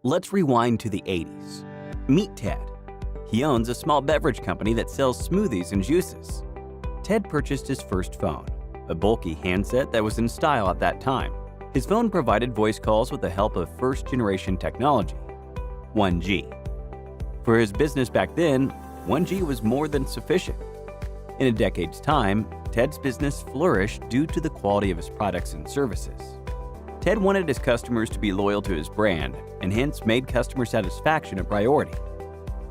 Let's rewind to the 80s. Meet Ted. He owns a small beverage company that sells smoothies and juices. Ted purchased his first phone, a bulky handset that was in style at that time. His phone provided voice calls with the help of first-generation technology, 1G. For his business back then, 1G was more than sufficient. In a decade's time, Ted's business flourished due to the quality of his products and services. Ted wanted his customers to be loyal to his brand and hence made customer satisfaction a priority.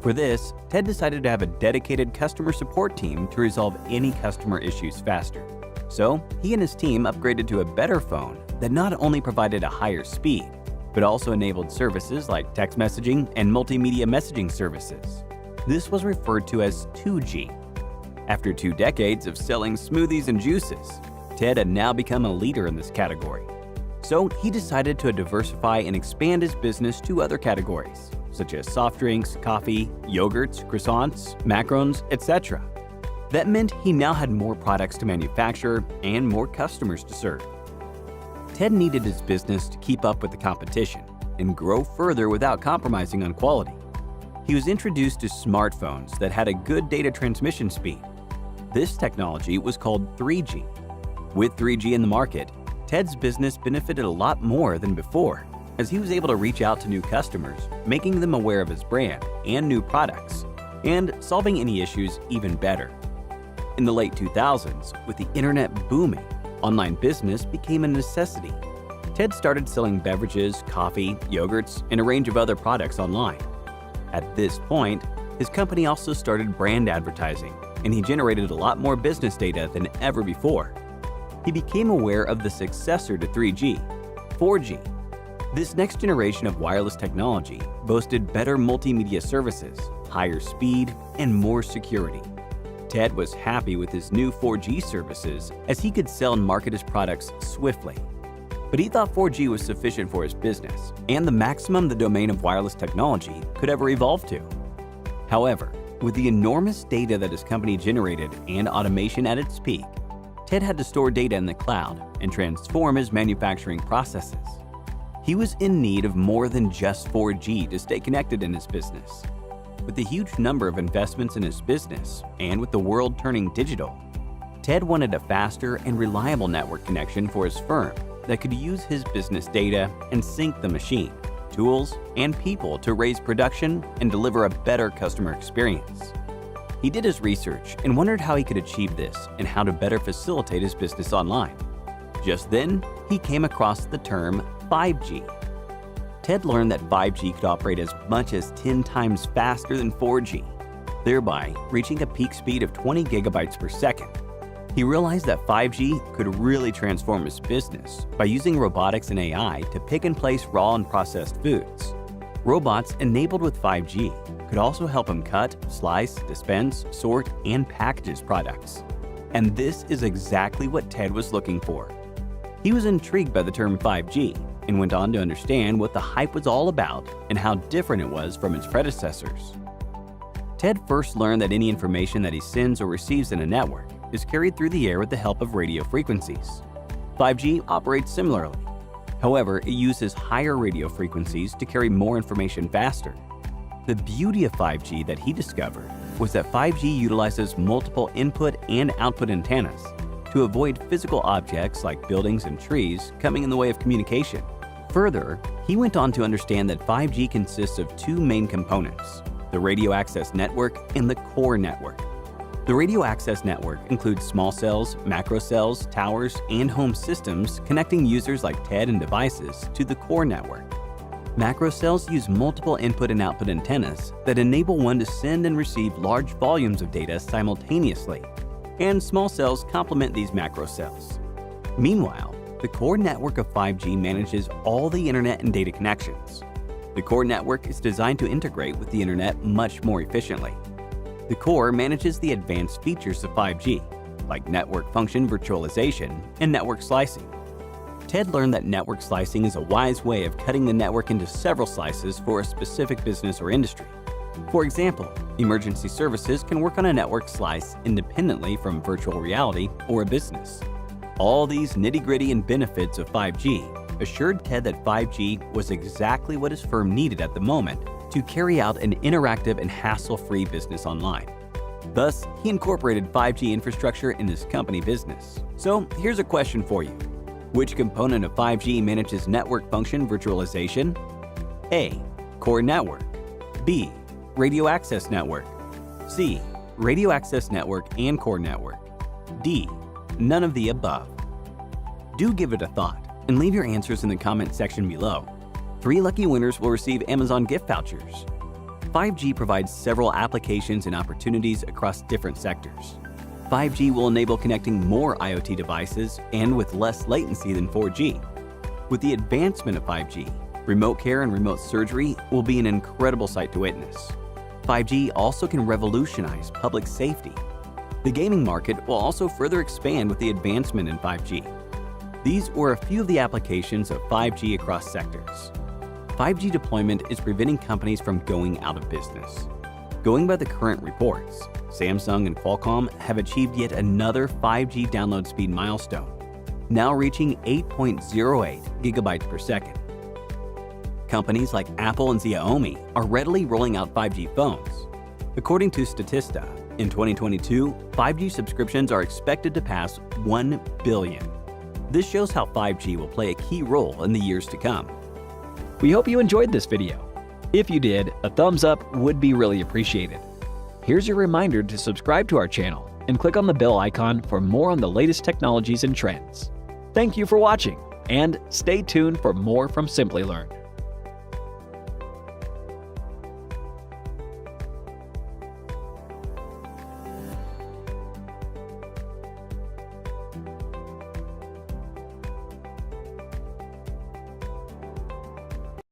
For this, Ted decided to have a dedicated customer support team to resolve any customer issues faster. So, he and his team upgraded to a better phone that not only provided a higher speed, but also enabled services like text messaging and multimedia messaging services. This was referred to as 2G. After 2 decades of selling smoothies and juices, Ted had now become a leader in this category. So he decided to diversify and expand his business to other categories, such as soft drinks, coffee, yogurts, croissants, macarons, etc. That meant he now had more products to manufacture and more customers to serve. Ted needed his business to keep up with the competition and grow further without compromising on quality. He was introduced to smartphones that had a good data transmission speed. This technology was called 3G. With 3G in the market, Ted's business benefited a lot more than before, as he was able to reach out to new customers, making them aware of his brand and new products, and solving any issues even better. In the late 2000s, with the internet booming, online business became a necessity. Ted started selling beverages, coffee, yogurts, and a range of other products online. At this point, his company also started brand advertising, and he generated a lot more business data than ever before. He became aware of the successor to 3G, 4G. This next generation of wireless technology boasted better multimedia services, higher speed, and more security. Ted was happy with his new 4G services as he could sell and market his products swiftly. But he thought 4G was sufficient for his business and the maximum the domain of wireless technology could ever evolve to. However, with the enormous data that his company generated and automation at its peak, Ted had to store data in the cloud and transform his manufacturing processes. He was in need of more than just 4G to stay connected in his business. With the huge number of investments in his business and with the world turning digital, Ted wanted a faster and reliable network connection for his firm that could use his business data and sync the machine, tools, and people to raise production and deliver a better customer experience. He did his research and wondered how he could achieve this and how to better facilitate his business online. Just then, he came across the term 5G. Ted learned that 5G could operate as much as 10 times faster than 4G, thereby reaching a peak speed of 20 gigabytes per second. He realized that 5G could really transform his business by using robotics and AI to pick and place raw and processed foods. Robots enabled with 5G could also help him cut, slice, dispense, sort, and package his products. And this is exactly what Ted was looking for. He was intrigued by the term 5G and went on to understand what the hype was all about and how different it was from its predecessors. Ted first learned that any information that he sends or receives in a network is carried through the air with the help of radio frequencies. 5G operates similarly. However, it uses higher radio frequencies to carry more information faster. The beauty of 5G that he discovered was that 5G utilizes multiple input and output antennas to avoid physical objects like buildings and trees coming in the way of communication. Further, he went on to understand that 5G consists of 2 main components: the radio access network and the core network. The radio access network includes small cells, macro cells, towers, and home systems connecting users like Ted and devices to the core network. Macro cells use multiple input and output antennas that enable one to send and receive large volumes of data simultaneously, and small cells complement these macro cells. Meanwhile, the core network of 5G manages all the internet and data connections. The core network is designed to integrate with the internet much more efficiently. The core manages the advanced features of 5G, like network function virtualization and network slicing. Ted learned that network slicing is a wise way of cutting the network into several slices for a specific business or industry. For example, emergency services can work on a network slice independently from virtual reality or a business. All these nitty-gritty and benefits of 5G assured Ted that 5G was exactly what his firm needed at the moment to carry out an interactive and hassle-free business online. Thus, he incorporated 5G infrastructure in his company business. So here's a question for you. Which component of 5G manages network function virtualization? A. Core network. B. Radio access network. C. Radio access network and core network. D. None of the above. Do give it a thought and leave your answers in the comment section below. 3 lucky winners will receive Amazon gift vouchers. 5G provides several applications and opportunities across different sectors. 5G will enable connecting more IoT devices and with less latency than 4G. With the advancement of 5G, remote care and remote surgery will be an incredible sight to witness. 5G also can revolutionize public safety. The gaming market will also further expand with the advancement in 5G. These were a few of the applications of 5G across sectors. 5G deployment is preventing companies from going out of business. Going by the current reports, Samsung and Qualcomm have achieved yet another 5G download speed milestone, now reaching 8.08 gigabytes per second. Companies like Apple and Xiaomi are readily rolling out 5G phones. According to Statista, in 2022, 5G subscriptions are expected to pass 1 billion. This shows how 5G will play a key role in the years to come. We hope you enjoyed this video. If you did, a thumbs up would be really appreciated. Here's your reminder to subscribe to our channel and click on the bell icon for more on the latest technologies and trends. Thank you for watching, and stay tuned for more from Simply Learn.